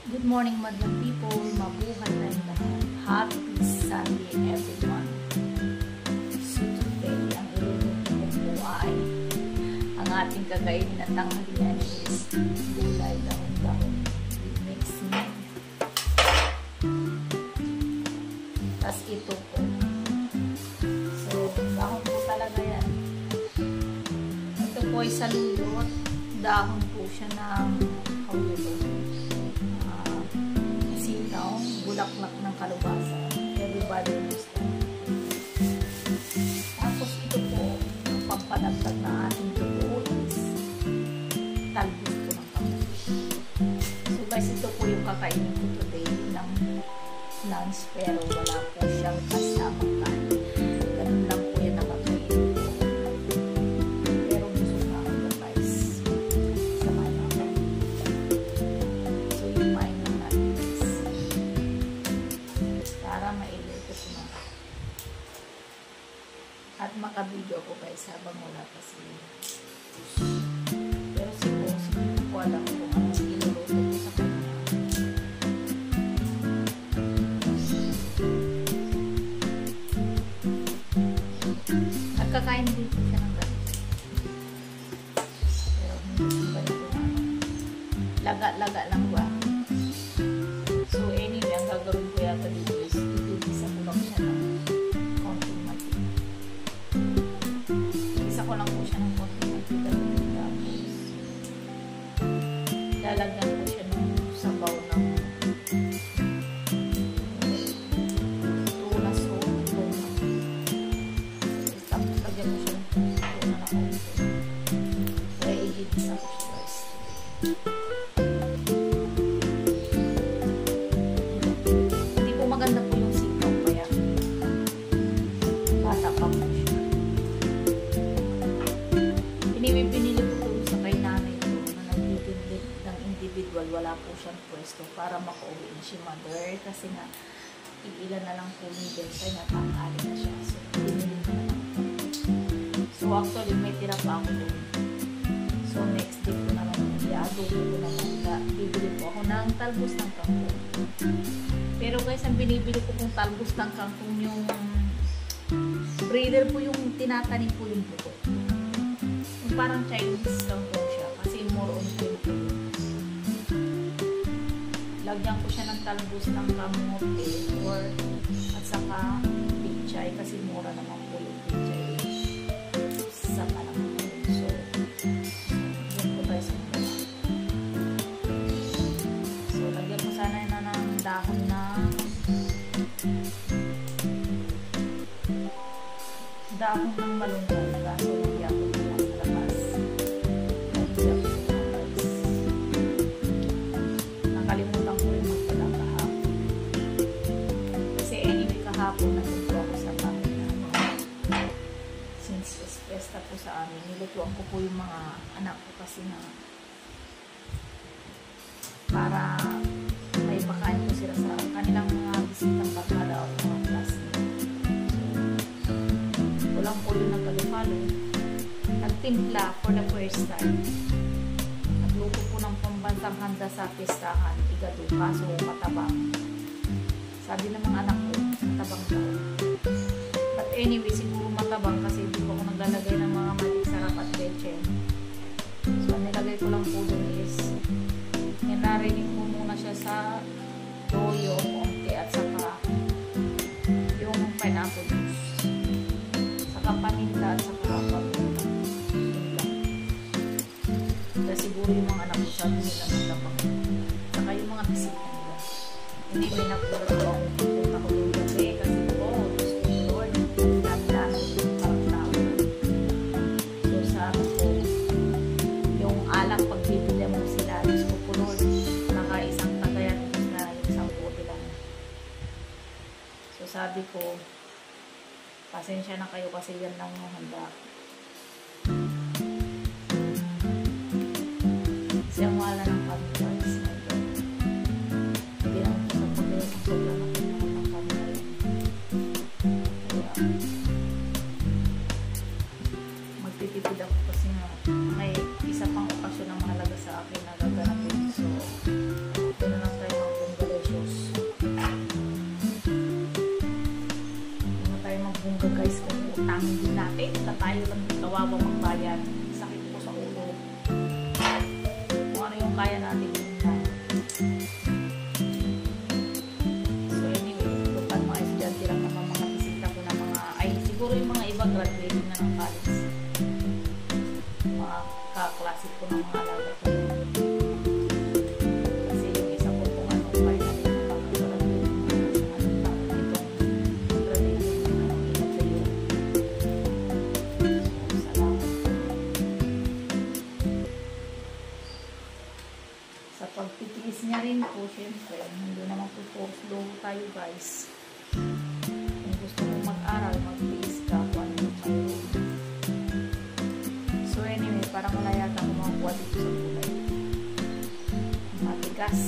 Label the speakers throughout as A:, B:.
A: Good morning, madlang people. Mabuhay na lahat. Happy Sunday, everyone. So today, ang iluluto ko ay ang ating kakainin na tanghalian is gulay, dahon-dahon with mixed meat. Tapos ito po. So, dahon po talaga yan. Ito po ay saluyot. Dahon po siya ng hawilo. Bulaklak ng kalubasa. Everybody knows that. Tapos ito po, ang pampadagdag na ating dugo is talbos po ng kamote. So guys, ito po yung kakainin ko today ng lunch, pero wala po siyang kasamang kain. Ganun lang po yan nakakainin ko. Pero gusto na ako guys. Samahan ako. So yung main ng natin para mailuto ko na. At makabidyo ko guys habang wala pa sila. Pero siguro ko alam kung anong iluluto ko sa kanya. Nagkakain din po siya ng ganito. Pero hindi ko ganito na. Laga-laga lang ba? So anyway, ang gagawin ko yata dito is isa ko lang siya ng konting mantika. Isa ko lang po siya ng konting mantika. Tapos lalagyan ko siya ng sabaw ng tuna so tuna. Tapos lagyan ko siya ng tuna na konti. Kaya i-gigisa ko siya guys. Maganda po yung sitaw, kaya bata pa po siya. Pinili ko po sa kay nanay ko na nagtitindig ng individual, wala po siyang pwesto para makauwi na si mother kasi nga ilan na lang po ni Besa na tanghali na siya. So, pinili ko na lang. So, actually, may tira pa ako doon. So, next day ko naman i-adobo ko naman na bibili po ako ng talbos ng kangkong. Pero guys, ang binibili ko kung talbos ng kangkong yung breeder po yung tinatanim po yung buto. Yung parang Chinese kangkong siya kasi more on po. Lagyan ko siya ng talbos ng kamote or at saka pichay kasi mura naman po yung pichay. Saka naman po. So, yun po tayo sa mga. So, lagyan ko sana na ng dahon na dahon ng malunggay kaso hindi ako naman sa labas. Nakalimutan ko rin magpala kahapon. Kasi anyway kahapon nagluto ako sa bahay na since fiesta po sa amin, nilutuan ko po yung mga anak ko kasi na para may pakain ko sila sa kanilang mga bisitang barkada o mga classmates. So, walang po yung nagkalupalo. Nagtimpla for the first time. Nagluto po ng pambansang handa sa pistahan, igado, kaso matabang. Sabi ng mga anak ko, matabang daw. But anyway, siguro matabang kasi hindi ko naglalagay ng mga malik sarap at leche. So, nilagay ko lang po doon is narinig ko muna siya sa toyo, konti at saka yung pineapple juice. Saka paminta at saka paminta. Kaya siguro yung mga anak ko sabi nila matabang. Saka yung mga bisita nila. Hindi may nakulot ko ang pupunta ko yung gabi kasi po, gusto ko Lord, nagdaan yung parang tao. So sabi ko, yung alak pagbibili mo sila, gusto ko Lord, naka-isang tagayan na yung isang puti lang. So sabi ko, pasensya na kayo kasi yan lang yung handa. Kasi ang wala ng pamilya. Hindi naman po sa pagkakas ang sobrang natin ng pamilya. Kaya magtitipid ako kasi nga may isa pang okasyon na mahalaga sa akin na gaganapin. So, ito na lang tayo ayaw lang kawawa magbayad. Sakit ko sa ulo. Kung ano yung kaya natin yun na. So anyway, tupan mga estudyante lang naman mga bisita ko na mga, ay siguro yung mga ibang graduating na ng college. Mga kaklase ko ng mga alaga ko. Kasi yung isa ko kung ano kaya natin yung pagkakaroon ng anong taon itong graduating na ng ilang sa iyo. So, salamat. Sa pagtitiis niya rin po, syempre, hindi naman po slow tayo guys. Kung gusto mo mag-aral, mag-tiis ka kung ano yung mayroon. So anyway, parang wala yata akong makakuha dito sa kulay. Matigas.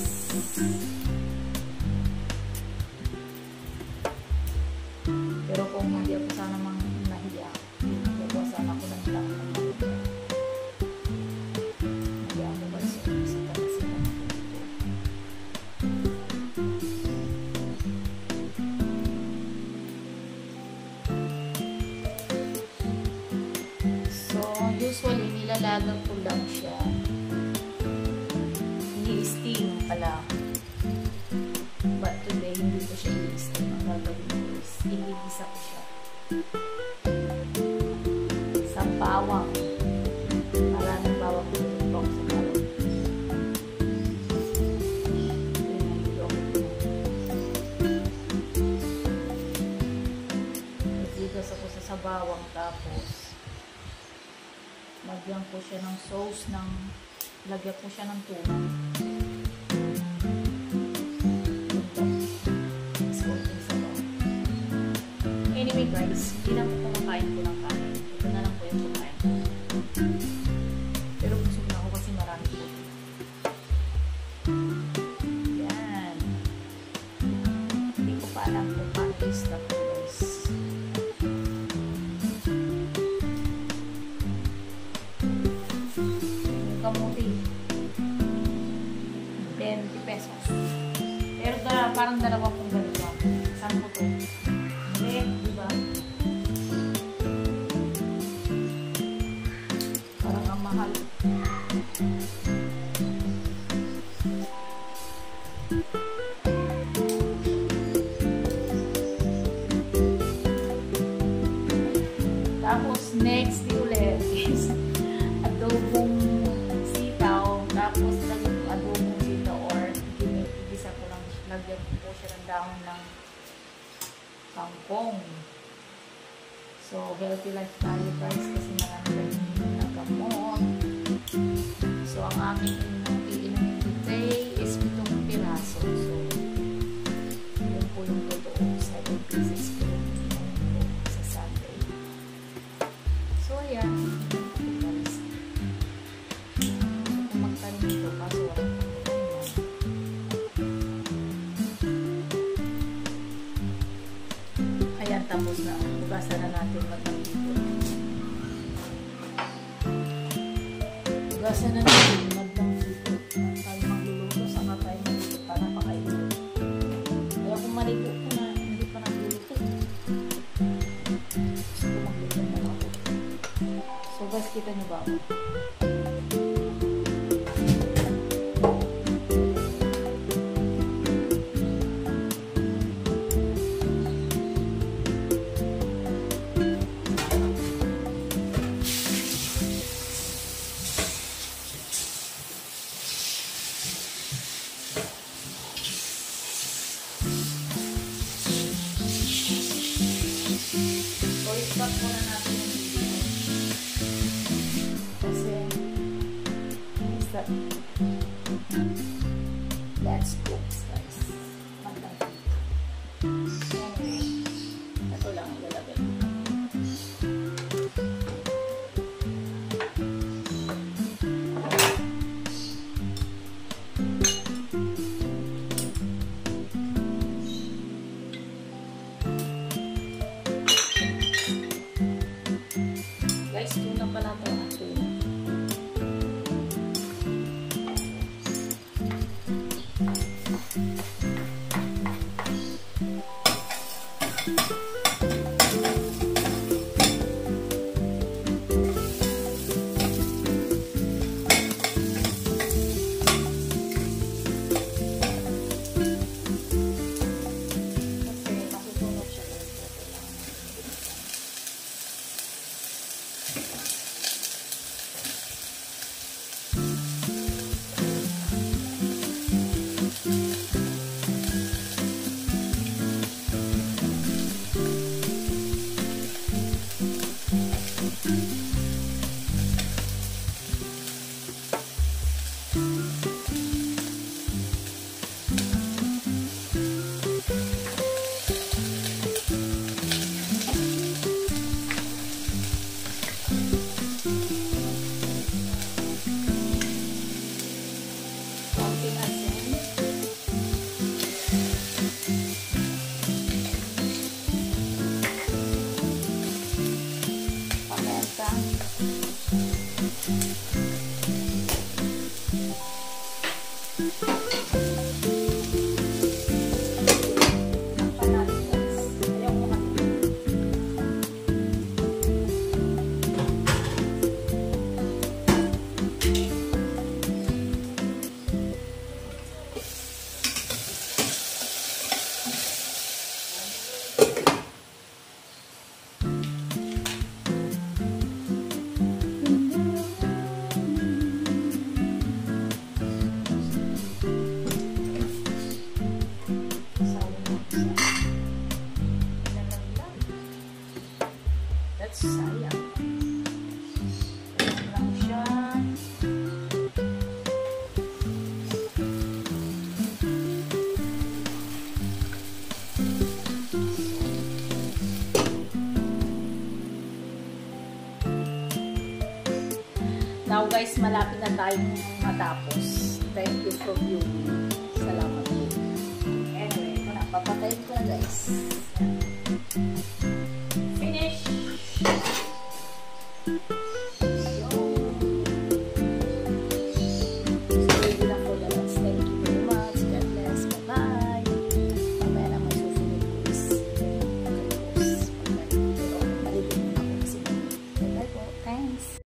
A: Pero kung hindi ako sana nahiya, gagawa sana ako ng lang ng mga. Nahiya ako ba sa kasi usually, nilalaga ko lang siya. I-steam pala. But today, hindi ko siya i-steam. Ang gagawin ko is, i-igisa ko siya. Sa bawang. Maraming bawang ko dito sa bawang. Igigas ako sa bawang tapos lagyan ko siya ng sauce lagyan ko siya ng tuna. Anyway guys, hindi na po kumakain ko ng kanin. Ito na lang po yung kumain ko. Pero busog na ako kasi marami po. Yan. Hindi ko pa alam kung paano i-stop ko guys. Kamuti 20 pesos. Pero parang dalawa pong ganito. Saan po to? Diba? Parang ang mahal. Tapos next ulit is adobong sitaw. Tapos adobong sitaw or igisa ko lang, lagyan ko siya ng dahon ng kangkong. So healthy life tayo guys kasi marami tayong nagamot. So ang aming iinumin today is 7 piraso. So yun po yung totoo, 7 pieces po yung inumin ko sa Sunday. So ayan, guys. So kung magtanim ito, kaso walang pagkakas. Ayan, tapos na. Bukasan na natin magtangipon. Bukasan na natin magtangipon. Tayo magluluto, saka tayo magluluto para pakainin. Kaya kung maligo ko na, hindi pa nagluluto. Gusto ko magluluto na ako. So guys, kita nyo ba ako? Stop muna natin yung video. Kasi, stop. Let's cook, guys. Magdagdag. Anyway, ito lang ang lalagay. Guys, tuna pala ito. Tuna. Now guys, malapit na tayong matapos. Thank you for viewing. Salamat po. Anyway, papatayin ko na guys.